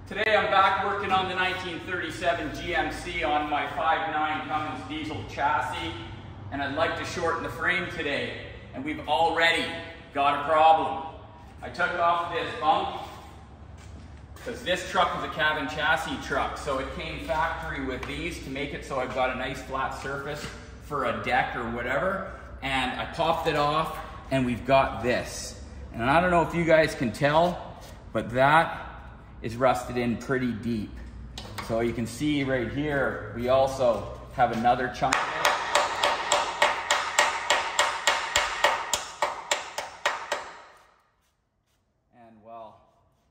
Today I'm back working on the 1937 GMC on my 5.9 Cummins diesel chassis, and I'd like to shorten the frame today, and we've already got a problem. I took off this bump because this truck was a cabin chassis truck, so it came factory with these to make it so I've got a nice flat surface for a deck or whatever, and I popped it off and we've got this. And I don't know if you guys can tell, but that is rusted in pretty deep. So you can see right here, we also have another chunk of it. And well,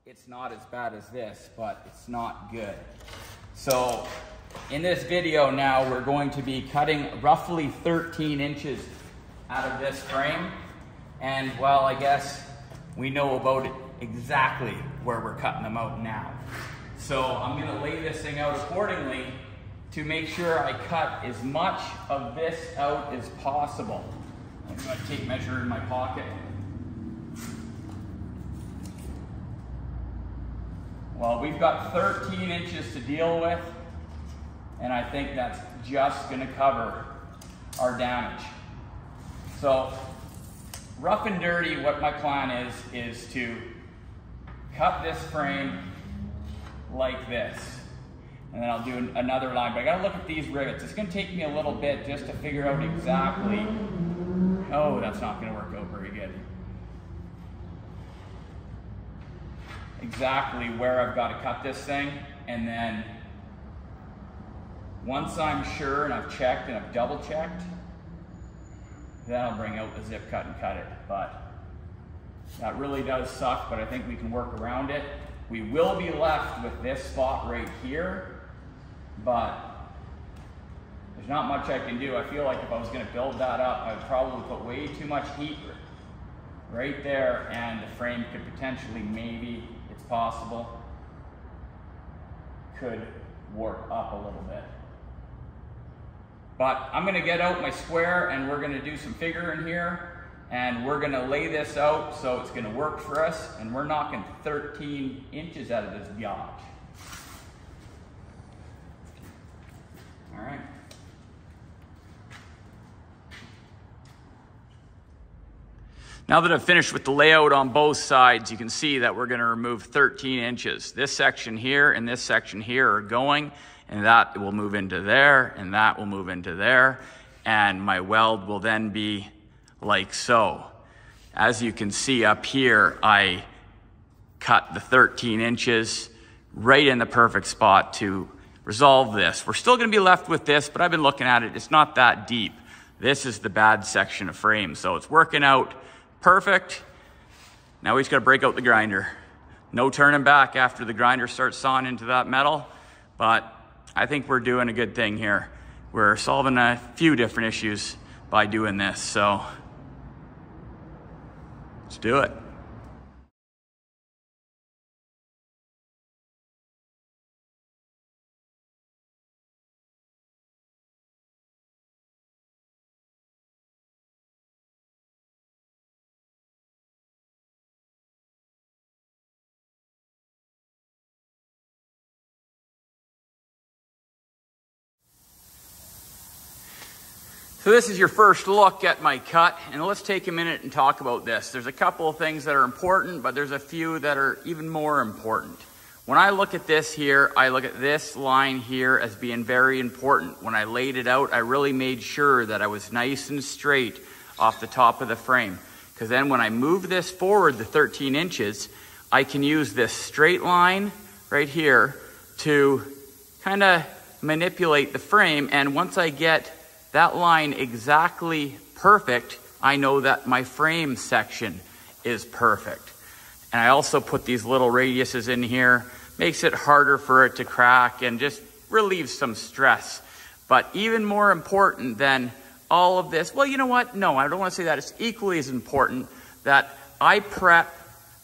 it's not as bad as this, but it's not good. So in this video now, we're going to be cutting roughly 13 inches out of this frame. And well, I guess we know about it exactly where we're cutting them out now. So I'm going to lay this thing out accordingly to make sure I cut as much of this out as possible. I'm going to take measure in my pocket. Well, we've got 13 inches to deal with, and I think that's just going to cover our damage. So rough and dirty, what my plan is to cut this frame like this. And then I'll do another line, but I gotta look at these rivets. It's gonna take me a little bit just to figure out exactly, oh, that's not gonna work out very good. Exactly where I've gotta cut this thing. And then once I'm sure and I've checked and I've double checked, then I'll bring out the zip cut and cut it. But that really does suck, but I think we can work around it. We will be left with this spot right here, but there's not much I can do. I feel like if I was gonna build that up, I would probably put way too much heat right there, and the frame could potentially, maybe, it's possible, could warp up a little bit. But I'm gonna get out my square and we're gonna do some figuring here, and we're gonna lay this out so it's gonna work for us, and we're knocking 13 inches out of this biatch. All right. Now that I've finished with the layout on both sides, you can see that we're gonna remove 13 inches. This section here and this section here are going, and that will move into there, and that will move into there, and my weld will then be like so. As you can see up here, I cut the 13 inches right in the perfect spot to resolve this. We're still gonna be left with this, but I've been looking at it, it's not that deep. This is the bad section of frame, so it's working out perfect. Now we just gotta break out the grinder. No turning back after the grinder starts sawing into that metal, but I think we're doing a good thing here. We're solving a few different issues by doing this, so let's do it. So this is your first look at my cut, and let's take a minute and talk about this. There's a couple of things that are important, but there's a few that are even more important. When I look at this here, I look at this line here as being very important. When I laid it out, I really made sure that I was nice and straight off the top of the frame. Because then when I move this forward the 13 inches, I can use this straight line right here to kind of manipulate the frame, and once I get that line exactly perfect, I know that my frame section is perfect. And I also put these little radiuses in here, makes it harder for it to crack and just relieves some stress. But even more important than all of this, well, you know what? No, I don't want to say that. It's equally as important that I prep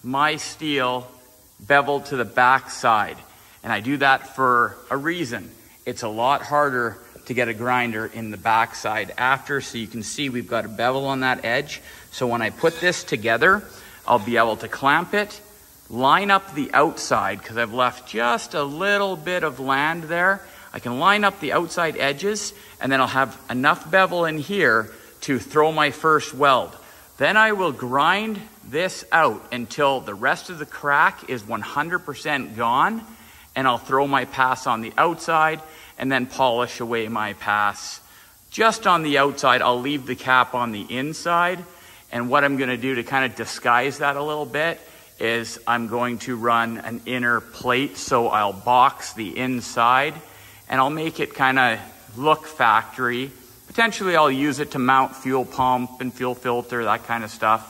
my steel beveled to the back side. And I do that for a reason. It's a lot harder to get a grinder in the backside after, so you can see we've got a bevel on that edge. So when I put this together, I'll be able to clamp it, line up the outside, because I've left just a little bit of land there. I can line up the outside edges, and then I'll have enough bevel in here to throw my first weld. Then I will grind this out until the rest of the crack is 100% gone, and I'll throw my pass on the outside and then polish away my pass. Just on the outside, I'll leave the cap on the inside, and what I'm gonna do to kind of disguise that a little bit is I'm going to run an inner plate, so I'll box the inside, and I'll make it kind of look factory. Potentially I'll use it to mount fuel pump and fuel filter, that kind of stuff.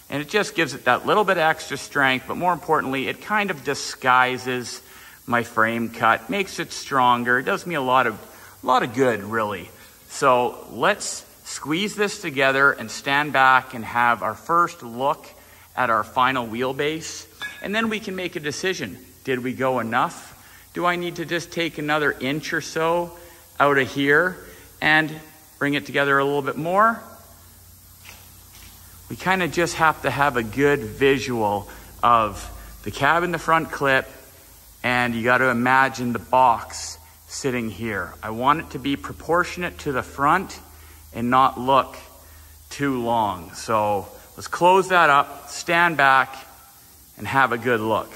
And it just gives it that little bit of extra strength, but more importantly, it kind of disguises my frame cut, makes it stronger. It does me a lot of good, really. So let's squeeze this together and stand back and have our first look at our final wheelbase. And then we can make a decision. Did we go enough? Do I need to just take another inch or so out of here and bring it together a little bit more? We kind of just have to have a good visual of the cab in the front clip, and you got to imagine the box sitting here. I want it to be proportionate to the front and not look too long. So let's close that up, stand back, and have a good look.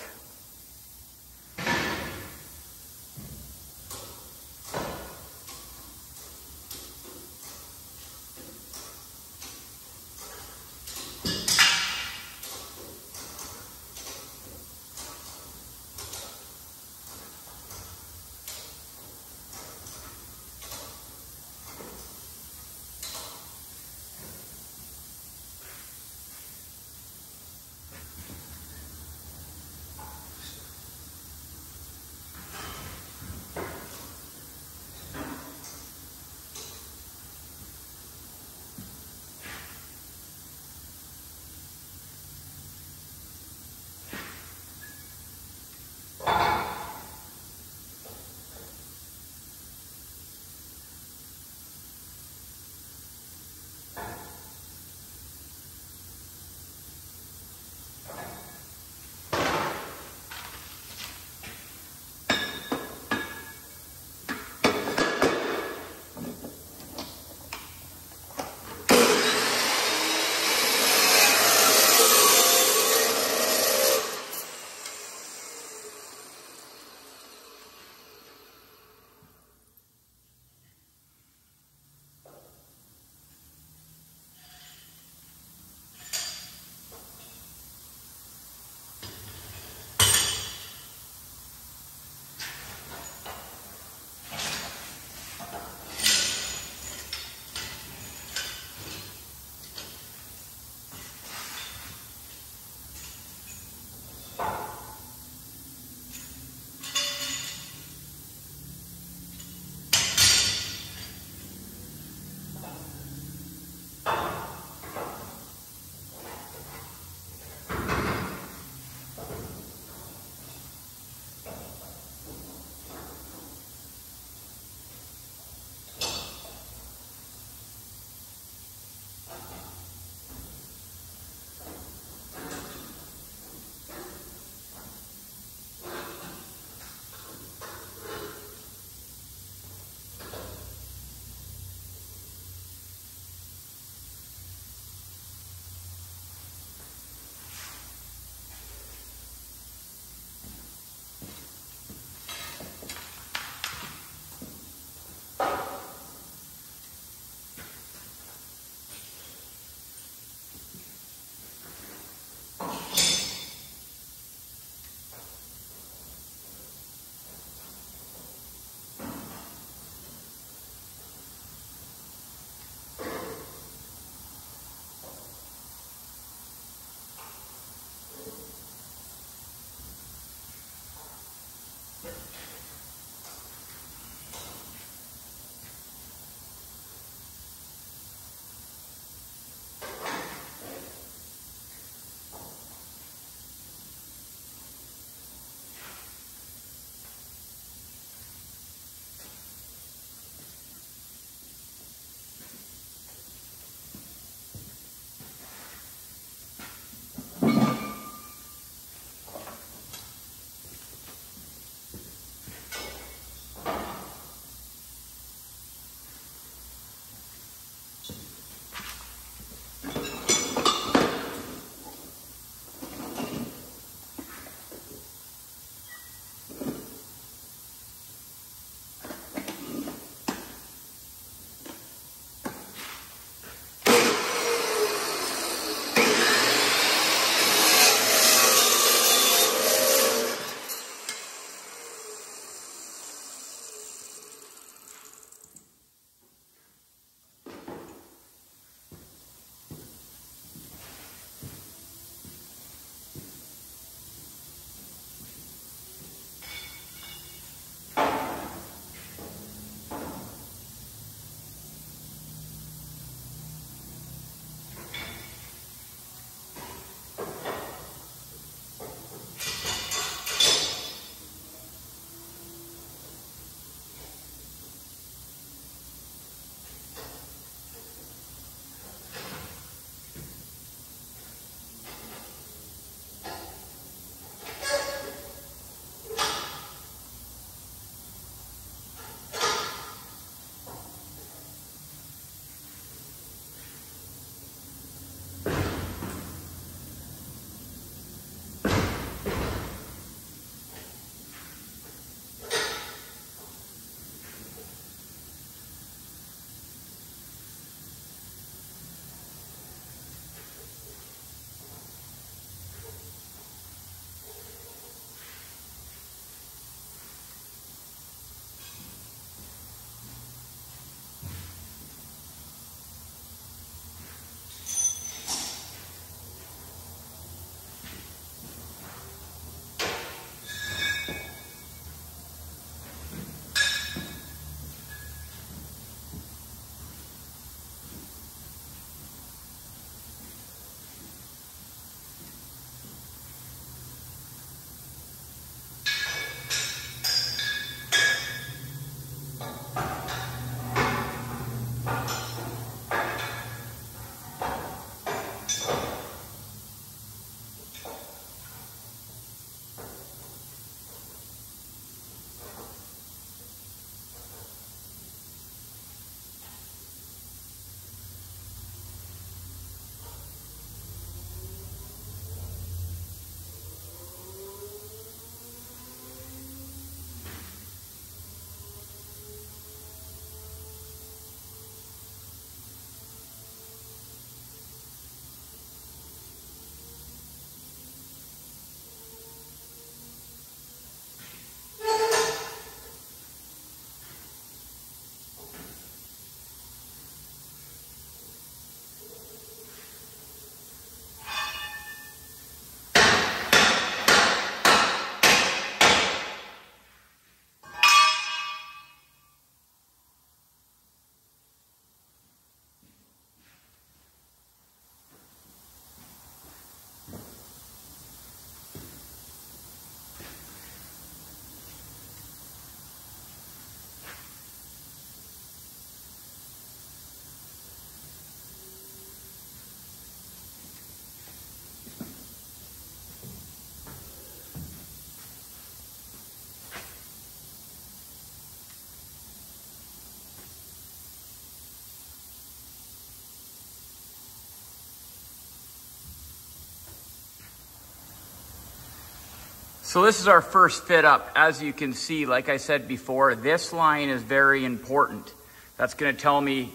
So this is our first fit up. As you can see, like I said before, this line is very important. That's going to tell me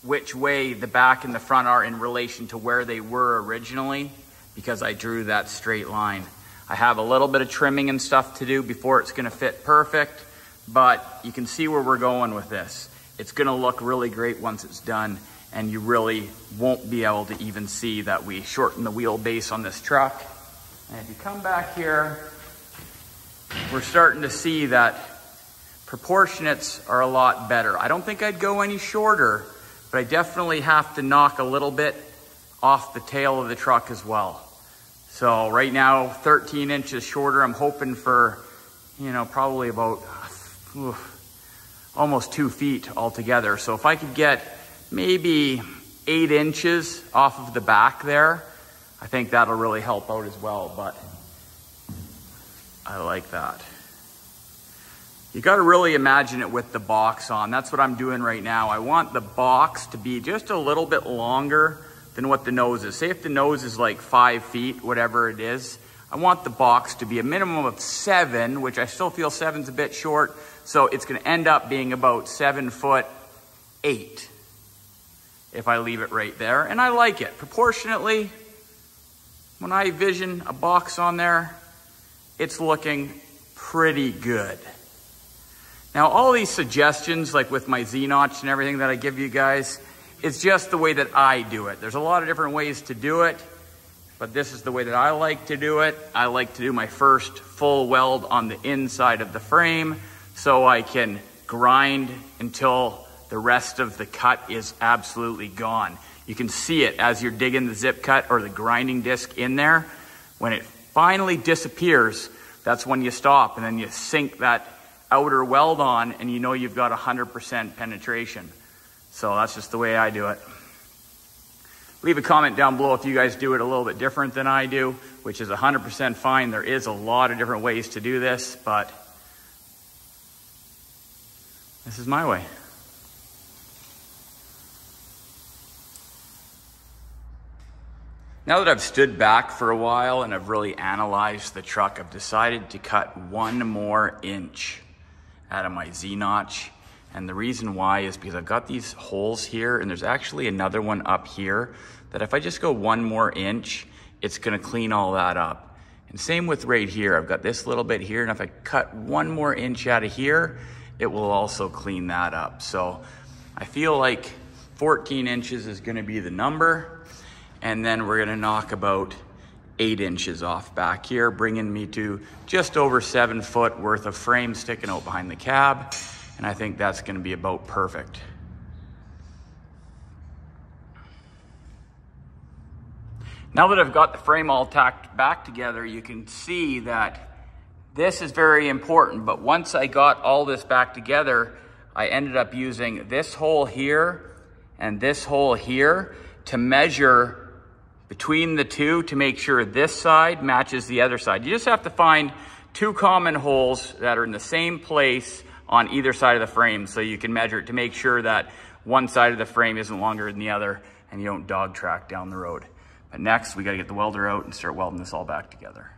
which way the back and the front are in relation to where they were originally, because I drew that straight line. I have a little bit of trimming and stuff to do before it's going to fit perfect, but you can see where we're going with this. It's going to look really great once it's done, and you really won't be able to even see that we shortened the wheelbase on this truck. And if you come back here, we're starting to see that proportionates are a lot better. I don't think I'd go any shorter, but I definitely have to knock a little bit off the tail of the truck as well. So right now, 13 inches shorter. I'm hoping for, probably about almost 2 feet altogether. So if I could get maybe 8 inches off of the back there, I think that'll really help out as well, but I like that. You got to really imagine it with the box on. That's what I'm doing right now. I want the box to be just a little bit longer than what the nose is. Say if the nose is like 5 feet, whatever it is, I want the box to be a minimum of 7, which I still feel 7's a bit short. So it's going to end up being about 7'8" if I leave it right there. And I like it. Proportionately, when I vision a box on there, it's looking pretty good. Now, all these suggestions, like with my Z-notch and everything that I give you guys, it's just the way that I do it. There's a lot of different ways to do it, but this is the way that I like to do it. I like to do my first full weld on the inside of the frame so I can grind until the rest of the cut is absolutely gone. You can see it as you're digging the zip cut or the grinding disc in there. When it finally disappears, that's when you stop, and then you sink that outer weld on, and you know you've got 100% penetration. So that's just the way I do it. Leave a comment down below if you guys do it a little bit different than I do, which is 100% fine. There is a lot of different ways to do this, but this is my way. Now that I've stood back for a while and I've really analyzed the truck, I've decided to cut 1 more inch out of my Z-notch. And the reason why is because I've got these holes here, and there's actually another one up here that if I just go 1 more inch, it's gonna clean all that up. And same with right here. I've got this little bit here, and if I cut 1 more inch out of here, it will also clean that up. So I feel like 14 inches is gonna be the number. And then we're gonna knock about 8 inches off back here, bringing me to just over 7 foot worth of frame sticking out behind the cab. And I think that's gonna be about perfect. Now that I've got the frame all tacked back together, you can see that this is very important. But once I got all this back together, I ended up using this hole here and this hole here to measure between the two to make sure this side matches the other side. You just have to find 2 common holes that are in the same place on either side of the frame so you can measure it to make sure that one side of the frame isn't longer than the other and you don't dog track down the road. But next, we gotta get the welder out and start welding this all back together.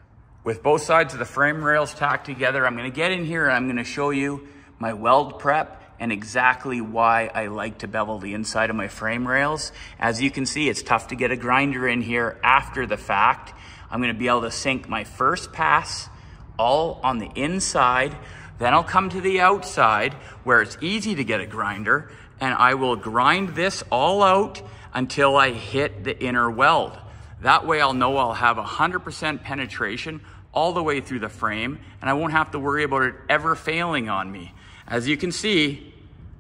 With both sides of the frame rails tacked together, I'm gonna get in here and I'm gonna show you my weld prep and exactly why I like to bevel the inside of my frame rails. As you can see, it's tough to get a grinder in here after the fact. I'm gonna be able to sink my first pass all on the inside, then I'll come to the outside where it's easy to get a grinder, and I will grind this all out until I hit the inner weld. That way I'll know I'll have 100% penetration all the way through the frame, and I won't have to worry about it ever failing on me. As you can see,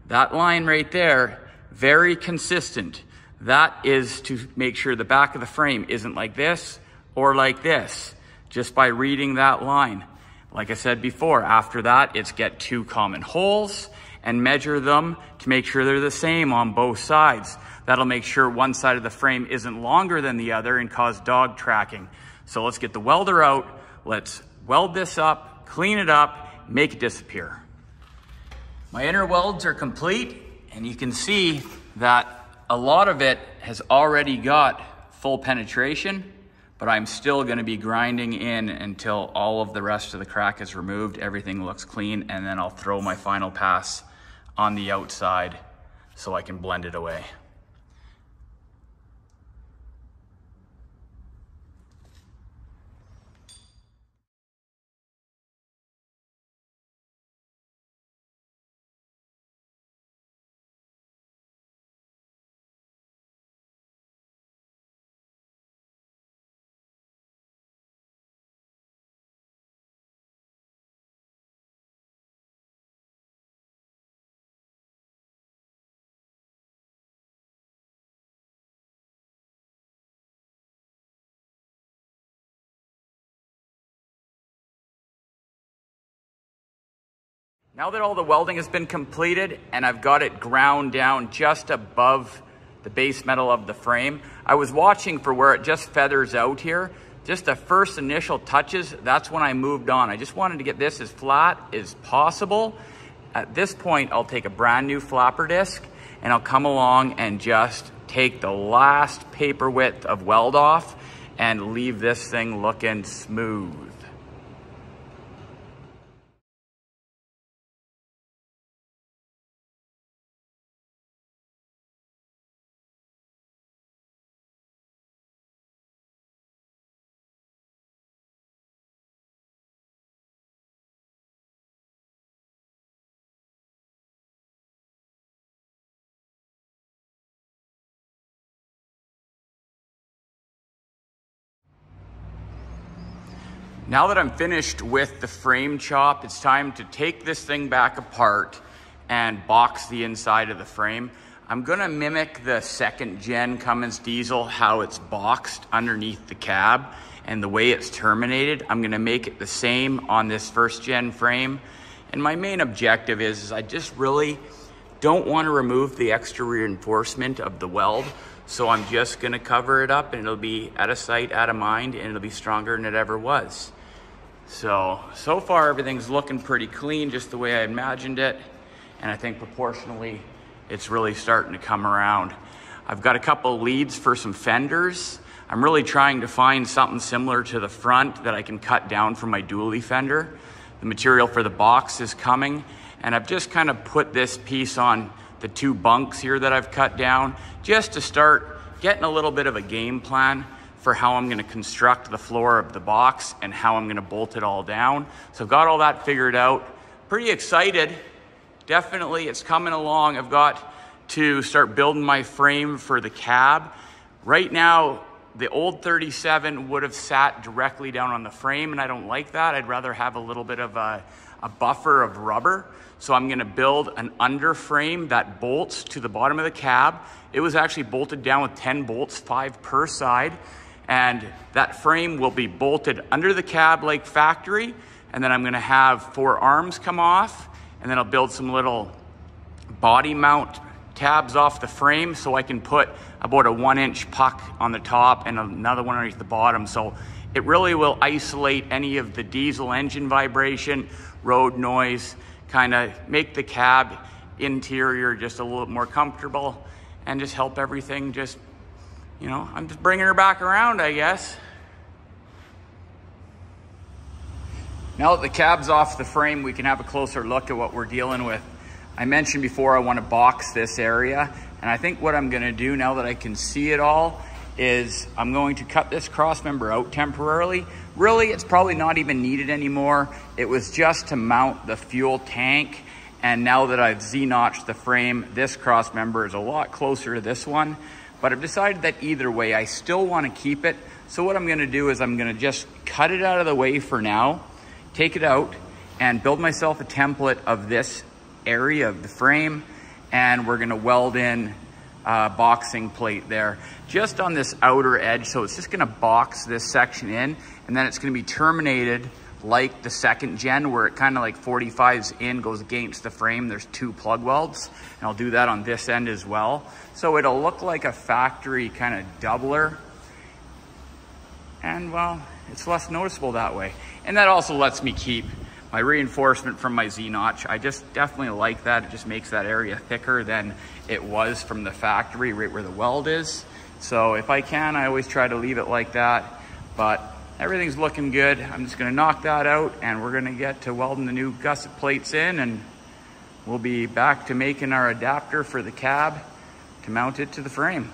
that line right there, very consistent. That is to make sure the back of the frame isn't like this or like this, just by reading that line. Like I said before, after that, it's get 2 common holes and measure them to make sure they're the same on both sides. That'll make sure one side of the frame isn't longer than the other and cause dog tracking. So let's get the welder out. Let's weld this up, clean it up, make it disappear. My inner welds are complete, and you can see that a lot of it has already got full penetration, but I'm still gonna be grinding in until all of the rest of the crack is removed, everything looks clean, and then I'll throw my final pass on the outside so I can blend it away. Now that all the welding has been completed and I've got it ground down just above the base metal of the frame, I was watching for where it just feathers out here. Just the first initial touches, that's when I moved on. I just wanted to get this as flat as possible. At this point, I'll take a brand new flapper disc and I'll come along and just take the last paper width of weld off and leave this thing looking smooth. Now that I'm finished with the frame chop, it's time to take this thing back apart and box the inside of the frame. I'm gonna mimic the second gen Cummins diesel, how it's boxed underneath the cab and the way it's terminated. I'm gonna make it the same on this first gen frame. And my main objective is I just really don't wanna remove the extra reinforcement of the weld. So I'm just gonna cover it up and it'll be out of sight, out of mind, and it'll be stronger than it ever was. So far everything's looking pretty clean, just the way I imagined it. And I think proportionally, it's really starting to come around. I've got a couple leads for some fenders. I'm really trying to find something similar to the front that I can cut down from my dually fender. The material for the box is coming, and I've just kind of put this piece on the two bunks here that I've cut down, just to start getting a little bit of a game plan for how I'm gonna construct the floor of the box and how I'm gonna bolt it all down. So I've got all that figured out. Pretty excited. Definitely, it's coming along. I've got to start building my frame for the cab. Right now, the old 37 would have sat directly down on the frame, and I don't like that. I'd rather have a little bit of a buffer of rubber. So I'm gonna build an under frame that bolts to the bottom of the cab. It was actually bolted down with 10 bolts, 5 per side. And that frame will be bolted under the cab like factory. And then I'm gonna have 4 arms come off. And then I'll build some little body mount tabs off the frame so I can put about a 1-inch puck on the top and another one underneath the bottom. So it really will isolate any of the diesel engine vibration, road noise, kind of make the cab interior just a little more comfortable and just help everything just, you know, I'm just bringing her back around, I guess. Now that the cab's off the frame, we can have a closer look at what we're dealing with. I mentioned before I want to box this area, and I think what I'm going to do now that I can see it all is I'm going to cut this cross member out temporarily. Really, it's probably not even needed anymore. It was just to mount the fuel tank, and now that I've Z-notched the frame, this cross member is a lot closer to this one. But I've decided that either way, I still want to keep it. So what I'm going to do is I'm going to just cut it out of the way for now, take it out, and build myself a template of this area of the frame, and we're going to weld in a boxing plate there just on this outer edge. So it's just going to box this section in, and then it's going to be terminated like the second gen, where it kind of like 45s in, goes against the frame. There's 2 plug welds, and I'll do that on this end as well. So it'll look like a factory kind of doubler, and well, it's less noticeable that way. And that also lets me keep my reinforcement from my Z-notch. I just definitely like that. It just makes that area thicker than it was from the factory, right where the weld is. So if I can, I always try to leave it like that. but everything's looking good. I'm just gonna knock that out and we're gonna get to welding the new gusset plates in, and we'll be back to making our adapter for the cab to mount it to the frame.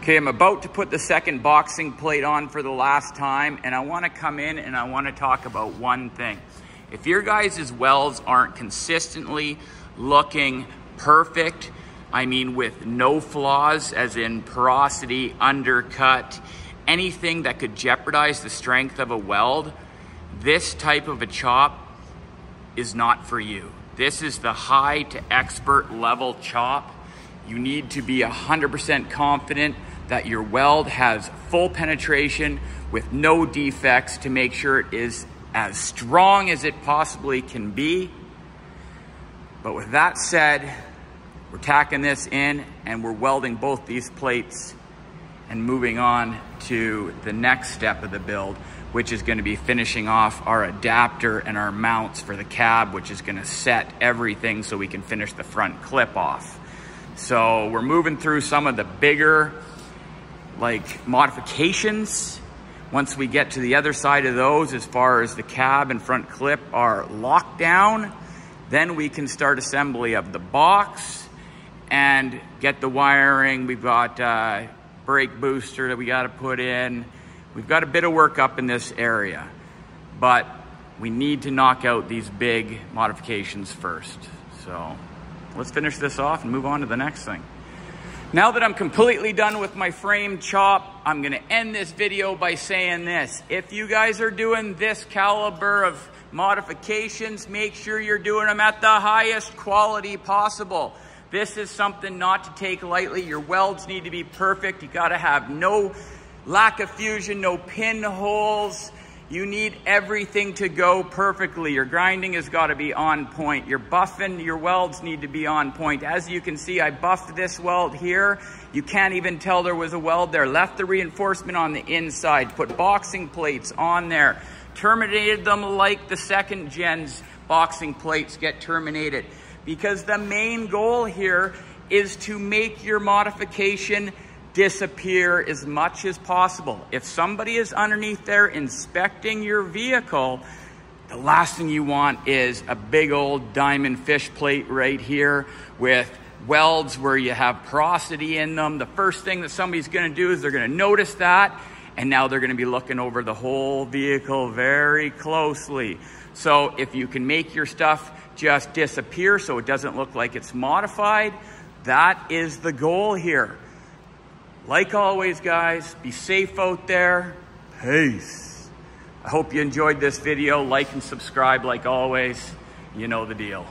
Okay, I'm about to put the second boxing plate on for the last time, and I want to come in and I want to talk about one thing. If your guys' welds aren't consistently looking perfect, I mean with no flaws, as in porosity, undercut, anything that could jeopardize the strength of a weld, this type of a chop is not for you. This is the high to expert level chop. You need to be 100% confident that your weld has full penetration with no defects to make sure it is as strong as it possibly can be. But with that said, we're tacking this in and we're welding both these plates and moving on to the next step of the build, which is going to be finishing off our adapter and our mounts for the cab, which is going to set everything so we can finish the front clip off. So we're moving through some of the bigger modifications. Once we get to the other side of those, as far as the cab and front clip are locked down, then we can start assembly of the box and get the wiring. We've got brake booster that we got to put in. We've got a bit of work up in this area, but we need to knock out these big modifications first. So let's finish this off and move on to the next thing. Now that I'm completely done with my frame chop, I'm gonna end this video by saying this. If you guys are doing this caliber of modifications, make sure you're doing them at the highest quality possible. This is something not to take lightly. Your welds need to be perfect. You gotta have no lack of fusion, no pinholes. You need everything to go perfectly. Your grinding has got to be on point. Your buffing, your welds need to be on point. As you can see, I buffed this weld here. You can't even tell there was a weld there. Left the reinforcement on the inside. Put boxing plates on there. Terminated them like the second gen's boxing plates get terminated. Because the main goal here is to make your modification disappear as much as possible. If somebody is underneath there inspecting your vehicle, the last thing you want is a big old diamond fish plate right here with welds where you have porosity in them. The first thing that somebody's going to do is they're going to notice that, and now they're going to be looking over the whole vehicle very closely. So if you can make your stuff just disappear so it doesn't look like it's modified, that is the goal here. Like always, guys, be safe out there. Peace. I hope you enjoyed this video. Like and subscribe like always. You know the deal.